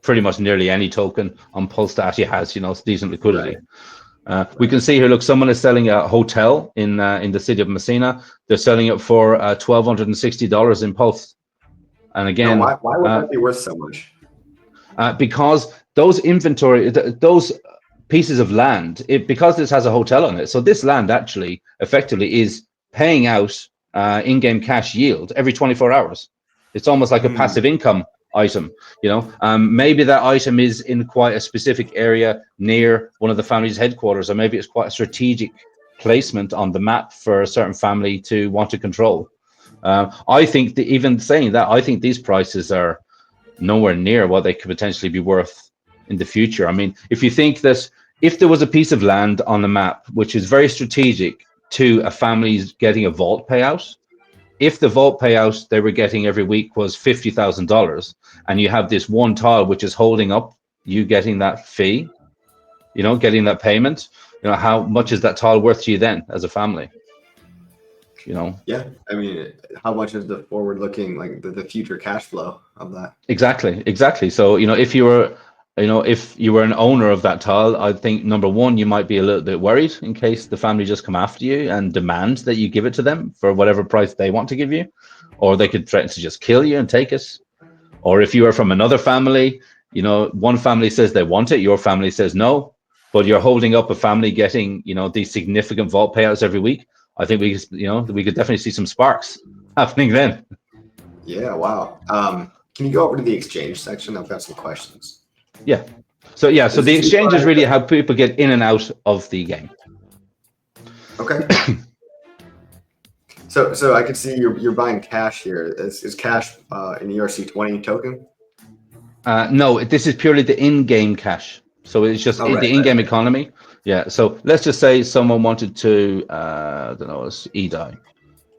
pretty much nearly any token on Pulse that actually has decent liquidity. Right. We can see here. Look, someone is selling a hotel in the city of Messina. They're selling it for $1,260 in Pulse. And again, why would that be worth so much? Because those those pieces of land, because this has a hotel on it, so this land actually effectively is paying out in-game cash yield every 24 hours. It's almost like a passive income item. Maybe that item is in quite a specific area near one of the family's headquarters, or maybe it's quite a strategic placement on the map for a certain family to want to control. I think that even saying that, I think these prices are nowhere near what they could potentially be worth in the future. I mean, if you think that if there was a piece of land on the map which is very strategic to a family's getting a vault payout, if the vault payout they were getting every week was $50,000, and you have this one tile which is holding up you getting that fee, getting that payment, how much is that tile worth to you then as a family? Yeah, I mean, how much is the forward-looking, like the future cash flow of that? Exactly. So if you were an owner of that tile, I think number one, you might be a little bit worried in case the family just come after you and demand that you give it to them for whatever price they want to give you, or they could threaten to just kill you and take it. Or if you are from another family, one family says they want it, your family says no, but you're holding up a family getting these significant vault payouts every week. I think we could definitely see some sparks happening then. Yeah, wow. Can you go over to the exchange section? I've got some questions. Yeah. So the exchange is really how people get in and out of the game. Okay. So I can see you're buying cash here. Is cash an ERC20 token? No, this is purely the in-game cash. So it's just Oh, right, the in-game right. economy. Yeah. So let's just say someone wanted to, I don't know, it's EDI.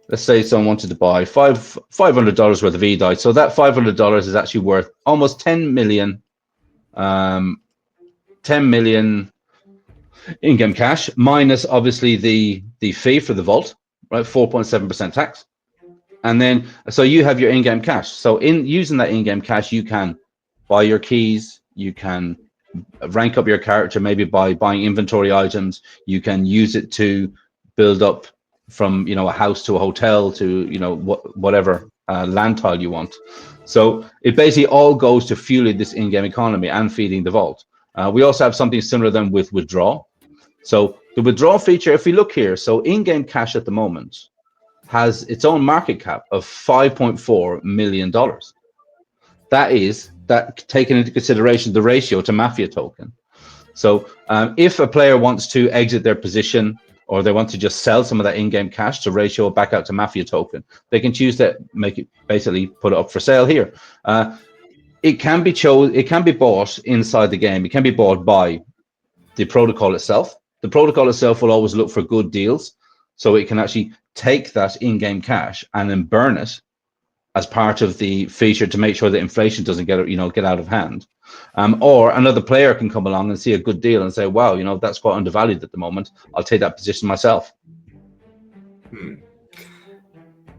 Let's say someone wanted to buy $500 worth of EDI. So that $500 is actually worth almost 10 million, 10 million in-game cash, minus obviously the fee for the vault, right? 4.7% tax. And then, so you have your in-game cash. So in using that in-game cash, you can buy your keys, you can rank up your character, maybe by buying inventory items. You can use it to build up from, you know, a house to a hotel to, you know, whatever land tile you want. So it basically all goes to fueling this in-game economy and feeding the vault. We also have something similar then with withdraw. So the withdraw feature, if we look here, so in-game cash at the moment has its own market cap of $5.4 million. That taken into consideration the ratio to Mafia token. So if a player wants to exit their position, or they want to just sell some of that in-game cash to ratio back out to Mafia token, they can choose to make it, basically put it up for sale here. It can be bought inside the game. It can be bought by the protocol itself. The protocol itself will always look for good deals, so it can actually take that in-game cash and then burn it as part of the feature to make sure that inflation doesn't get out of hand. Or another player can come along and see a good deal and say, wow, you know, that's quite undervalued at the moment. I'll take that position myself.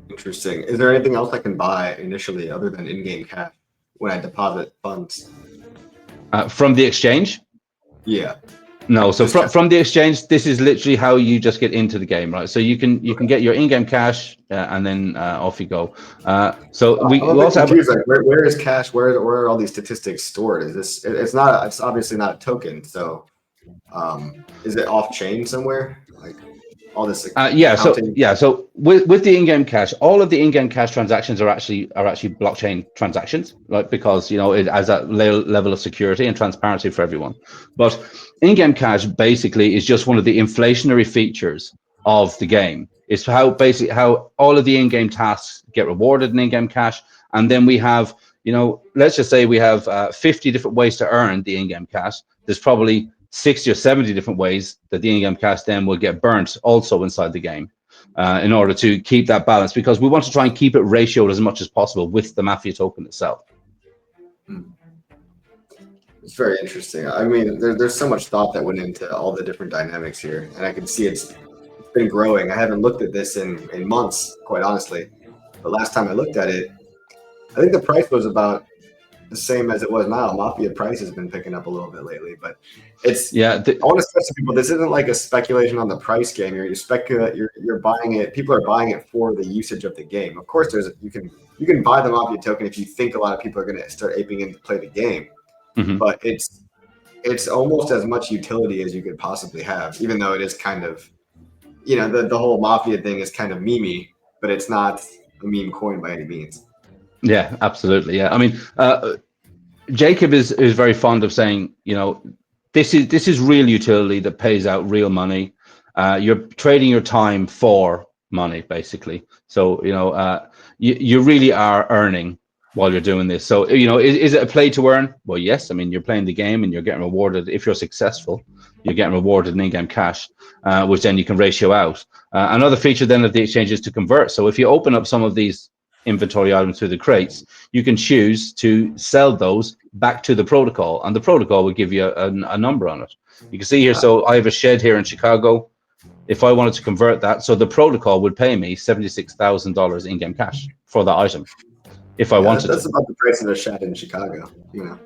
Interesting. Is there anything else I can buy initially other than in-game cash when I deposit funds? From the exchange? Yeah. No, so Just from the exchange, this is literally how you just get into the game, right? So you can get your in-game cash and then off you go. So we I'm a bit also have. confused. Like, where is cash? Where are all these statistics stored? Is this? It's not. It's obviously not a token. So, is it off chain somewhere? Like all this accounting. So with the in-game cash, all of the in-game cash transactions are actually blockchain transactions, right? Because, you know, it has that level of security and transparency for everyone. But in-game cash basically is just one of the inflationary features of the game. It's how all of the in-game tasks get rewarded in in-game cash, and then we have, you know, let's just say we have 50 different ways to earn the in-game cash. There's probably 60 or 70 different ways that the in-game cash then will get burnt also inside the game in order to keep that balance, because we want to try and keep it ratioed as much as possible with the Mafia token itself. It's very interesting. I mean, there's so much thought that went into all the different dynamics here, and I can see it's been growing. I haven't looked at this in months, quite honestly. But last time I looked at it, I think the price was about the same as it was now. Mafia price has been picking up a little bit lately, but it's I want to stress to people, this isn't like a speculation on the price game. You're buying it. People are buying it for the usage of the game. Of course, you can buy the Mafia token if you think a lot of people are going to start aping in to play the game. Mm-hmm. But it's almost as much utility as you could possibly have, even though it is kind of, you know, the whole Mafia thing is kind of memey, but it's not a meme coin by any means. Yeah, absolutely. Yeah, I mean, Jacob is very fond of saying, you know, this is real utility that pays out real money. You're trading your time for money, basically. So, you know, you really are earning while you're doing this. So, you know, is it a play to earn? Well, yes. I mean, you're playing the game and you're getting rewarded. If you're successful, you're getting rewarded in in-game cash, which then you can ratio out. Another feature then of the exchange is to convert. So if you open up some of these inventory items through the crates, you can choose to sell those back to the protocol, and the protocol will give you a number on it. You can see here, so I have a shed here in Chicago. If I wanted to convert that, so the protocol would pay me $76,000 in-game cash for that item if I wanted that's to. about the price of a shed in Chicago, you know.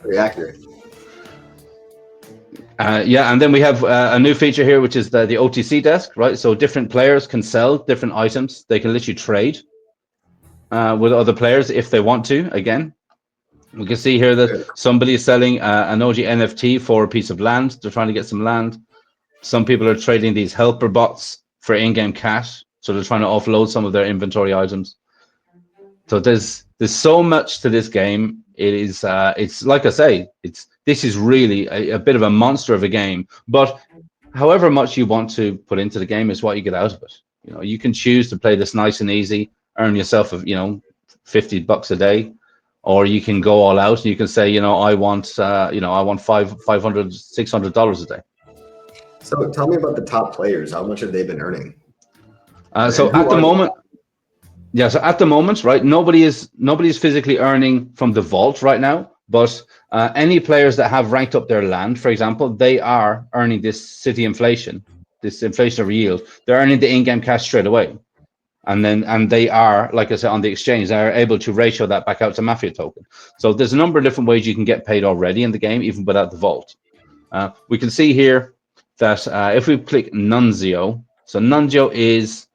Very accurate. Yeah, and then we have a new feature here, which is the OTC desk, right? So different players can sell different items. They can literally trade with other players if they want to. Again, we can see here that somebody is selling an OG NFT for a piece of land. They're trying to get some land. Some people are trading these helper bots for in-game cash. So they're trying to offload some of their inventory items. So there's so much to this game. It is it's like I say, this is really a bit of a monster of a game. But however much you want to put into the game is what you get out of it. You know, you can choose to play this nice and easy, earn yourself, you know, $50 a day, or you can go all out and you can say, you know, I want $500, $600 a day. So tell me about the top players. How much have they been earning? So And who at the are moment, yeah. So at the moment, right, nobody's physically earning from the vault right now. But any players that have ranked up their land, for example, they are earning this city inflation, this inflationary yield. They're earning the in-game cash straight away. And they are, like I said, on the exchange, they are able to ratio that back out to Mafia token. So there's a number of different ways you can get paid already in the game, even without the vault. We can see here that if we click Nunzio, so Nunzio is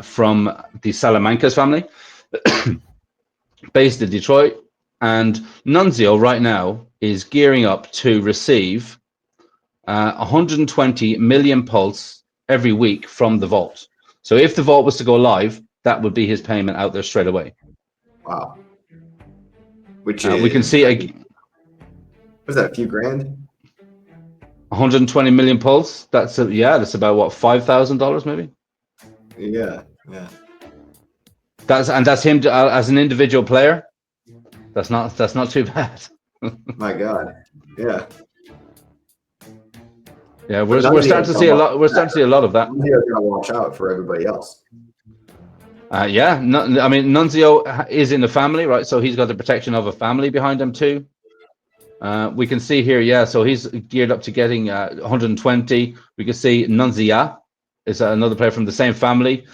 from the Salamancas family, based in Detroit, and Nunzio right now is gearing up to receive 120 million pulse every week from the vault. So if the vault was to go live, that would be his payment out there straight away. Wow. Which We can is, see was that a few grand? 120 million pulse. That's that's about what, $5,000 maybe. Yeah, yeah. That's him as an individual player. That's not too bad. My God. Yeah. Yeah, we're starting to see a lot. We're starting to see a lot of that. Nunzio's gonna watch out for everybody else. Yeah, I mean, Nunzio is in the family, right? So he's got the protection of a family behind him too. We can see here, yeah, so he's geared up to getting 120. We can see Nunzia is another player from the same family,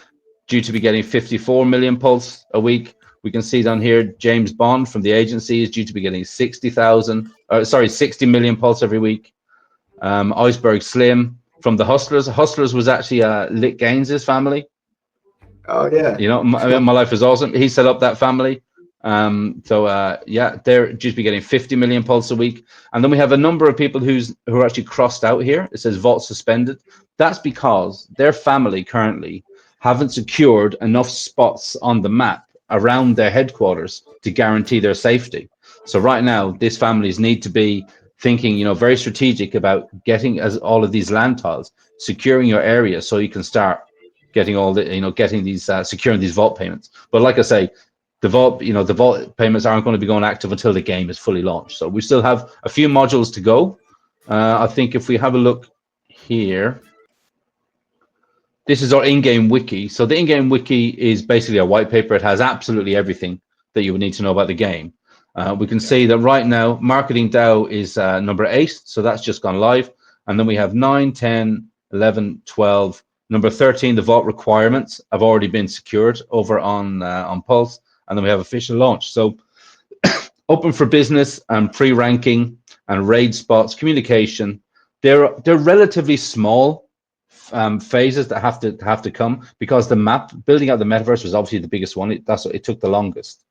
due to be getting 54 million pulse a week. We can see down here, James Bond from the agency is due to be getting 60 million pulse every week. Iceberg Slim from the Hustlers. Hustlers was actually Lit Gaines' family. Oh yeah. You know, my life is awesome. He set up that family. Yeah, they're due to be getting 50 million pulse a week. And then we have a number of people who are actually crossed out here. It says vault suspended. That's because their family currently haven't secured enough spots on the map around their headquarters to guarantee their safety. So right now, these families need to be thinking, you know, very strategic about getting all of these land tiles, securing your area so you can start getting all the, you know, getting these securing these vault payments. But like I say, the vault payments aren't going to be going active until the game is fully launched. So we still have a few modules to go. I think if we have a look here, this is our in-game wiki. So the in-game wiki is basically a white paper. It has absolutely everything that you would need to know about the game. We can see that right now, Marketing DAO is number 8. So that's just gone live. And then we have 9, 10, 11, 12. Number 13, the vault requirements have already been secured over on Pulse. And then we have official launch. So open for business and pre-ranking and raid spots, communication. They're relatively small phases that have to come, because the map, building out the metaverse, was obviously the biggest one. It took the longest.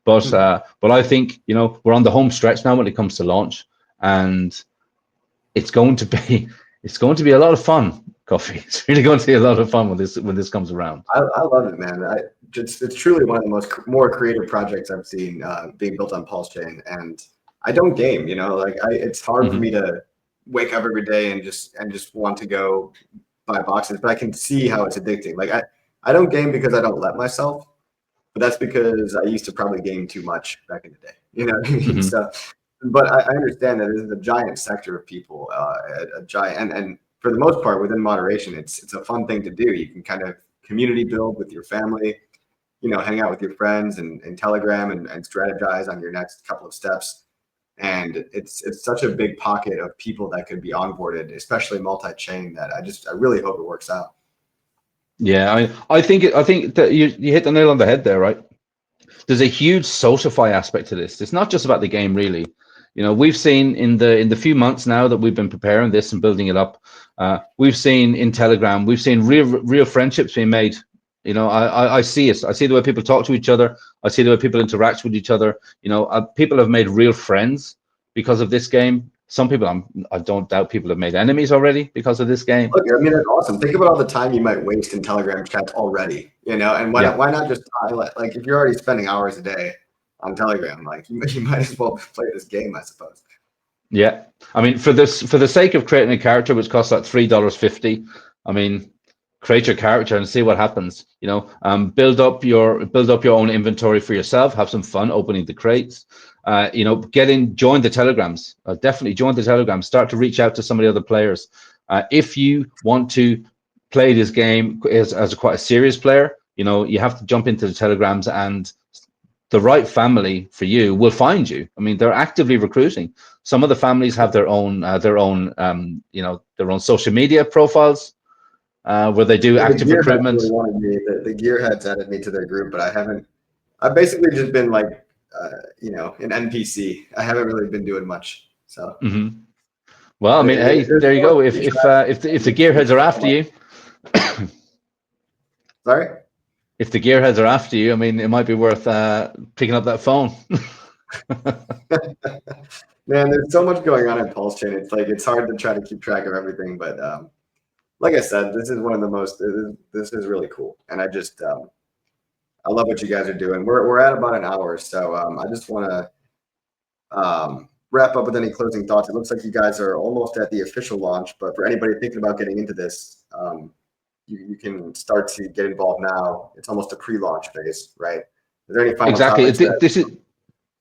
But I think, you know, we're on the home stretch now when it comes to launch, and it's going to be a lot of fun, Coffee. It's really going to be a lot of fun when this comes around. I love it, man. It's truly one of the more creative projects I've seen being built on Pulsechain. And I don't game, you know, like it's hard for me to wake up every day and just want to go buy boxes, but I can see how it's addicting. Like I don't game because I don't let myself, but that's because I used to probably game too much back in the day, you know what I mean? So, but I understand that this is a giant sector of people, a giant, and for the most part, within moderation, it's a fun thing to do. You can kind of community build with your family, you know, hang out with your friends and Telegram and strategize on your next couple of steps. And it's such a big pocket of people that could be onboarded, especially multi-chain, that I really hope it works out. Yeah, I think that you hit the nail on the head there, right? There's a huge sociify aspect to this. It's not just about the game, really. You know, we've seen in the few months now that we've been preparing this and building it up, we've seen in Telegram, we've seen real friendships being made. You know, I see it. I see the way people talk to each other. I see the way people interact with each other. You know, people have made real friends because of this game. Some people, I don't doubt, people have made enemies already because of this game. Look, I mean, it's awesome. Think about all the time you might waste in Telegram chats already, you know, and why not just like if you're already spending hours a day on Telegram, like you might as well play this game, I suppose. Yeah, I mean, for the sake of creating a character which costs like $3.50, I mean, create your character and see what happens. You know, build up your own inventory for yourself. Have some fun opening the crates. You know, join the telegrams. Definitely join the telegrams. Start to reach out to some of the other players. If you want to play this game as quite a serious player, you know, you have to jump into the telegrams, and the right family for you will find you. I mean, they're actively recruiting. Some of the families have their own you know, their own social media profiles where they do active recruitment. Really wanted me. The gearheads added me to their group, but I haven't. I've basically just been like, you know, an NPC. I haven't really been doing much. So. Well, I mean, hey, there you go. If the gearheads are after you, sorry. If the gearheads are after you, I mean, it might be worth picking up that phone. Man, there's so much going on in Pulsechain. It's like it's hard to try to keep track of everything, but like I said, this is one of the most. This is really cool, and I just I love what you guys are doing. We're at about an hour, so I just want to wrap up with any closing thoughts. It looks like you guys are almost at the official launch, but for anybody thinking about getting into this, you can start to get involved now. It's almost a pre-launch phase, right? Is there any final exactly? topics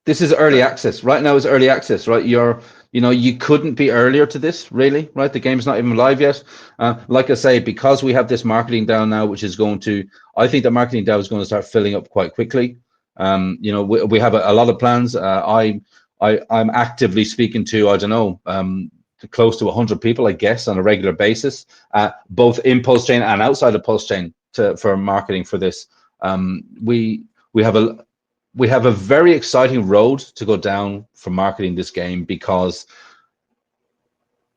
This is early access. Right now is early access, right? You know, you couldn't be earlier to this, really, right? The game's not even live yet. Like I say, because we have this marketing DAO now, which is going to, I think the marketing DAO is going to start filling up quite quickly. You know, we have a lot of plans. I'm actively speaking to, I don't know, close to 100 people, I guess, on a regular basis, both in Pulsechain and outside of Pulsechain for marketing for this. We have a very exciting road to go down for marketing this game, because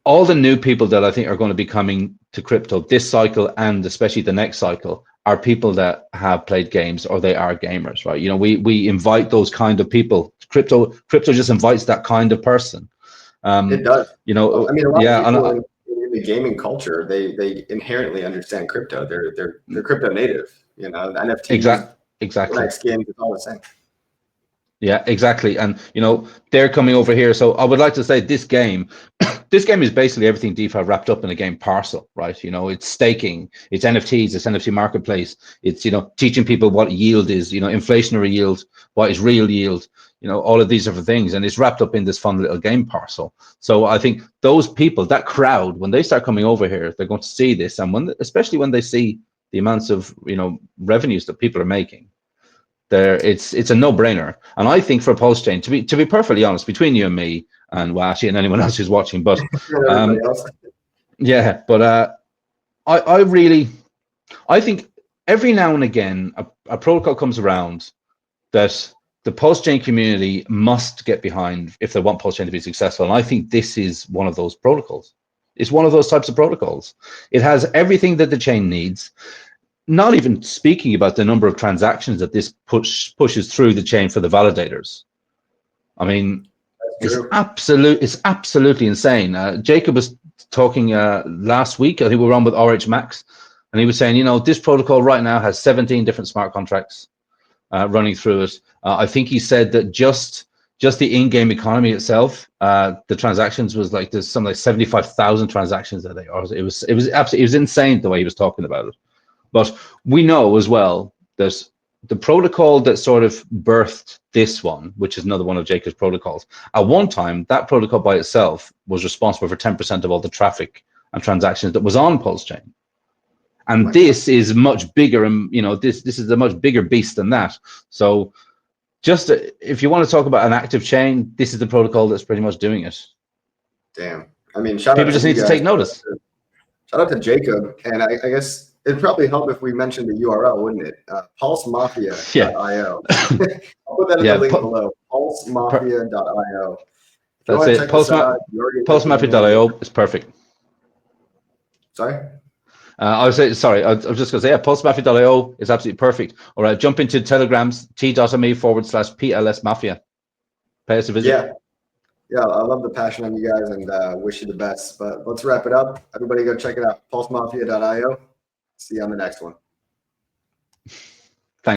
all the new people that I think are going to be coming to crypto this cycle, and especially the next cycle, are people that have played games or they are gamers, right? You know, we invite those kind of people. Crypto just invites that kind of person. It does. You know, I mean, a lot yeah, of people in the gaming culture, they inherently understand crypto. They're crypto native. You know, NFTs, exactly. skins, it's all the same. Yeah, exactly. And you know, they're coming over here. So I would like to say this game is basically everything DeFi wrapped up in a game parcel, right? You know, it's staking, it's NFTs, it's NFT marketplace, it's, you know, teaching people what yield is, you know, inflationary yield, what is real yield, you know, all of these different things, and it's wrapped up in this fun little game parcel. So I think those people, that crowd, when they start coming over here, they're going to see this, and especially when they see the amounts of, you know, revenues that people are making, it's a no-brainer. And I think for Pulsechain, to be perfectly honest, between you and me, and well, actually, and anyone else who's watching, but yeah, but I think every now and again a protocol comes around that the Pulsechain community must get behind if they want Pulsechain to be successful. And I think this is one of those protocols. It's one of those types of protocols. It has everything that the chain needs. Not even speaking about the number of transactions that this pushes through the chain for the validators. I mean, it's absolutely insane. Jacob was talking last week. I think we were on with RH Max, and he was saying, you know, this protocol right now has 17 different smart contracts running through it. I think he said that just the in-game economy itself, the transactions was like there's something like 75,000 transactions that they are. It was insane the way he was talking about it. But we know as well that the protocol that sort of birthed this one, which is another one of Jacob's protocols, at one time, that protocol by itself was responsible for 10% of all the traffic and transactions that was on Pulsechain. And this is much bigger, and you know, this is a much bigger beast than that. So just if you want to talk about an active chain, this is the protocol that's pretty much doing it. Damn. I mean, people just need to take notice. Shout out to Jacob, and I guess it'd probably help if we mentioned the URL, wouldn't it? Pulsemafia.io. I'll put that in the link below. Pulsemafia.io. That's it. Pulsemafia.io is perfect. Sorry? I was saying, sorry, I was just going to say, yeah, Pulsemafia.io is absolutely perfect. All right, jump into Telegrams, t.me/PLSmafia. Pay us a visit. Yeah, I love the passion on you guys, and wish you the best. But let's wrap it up. Everybody go check it out. Pulsemafia.io. See you on the next one.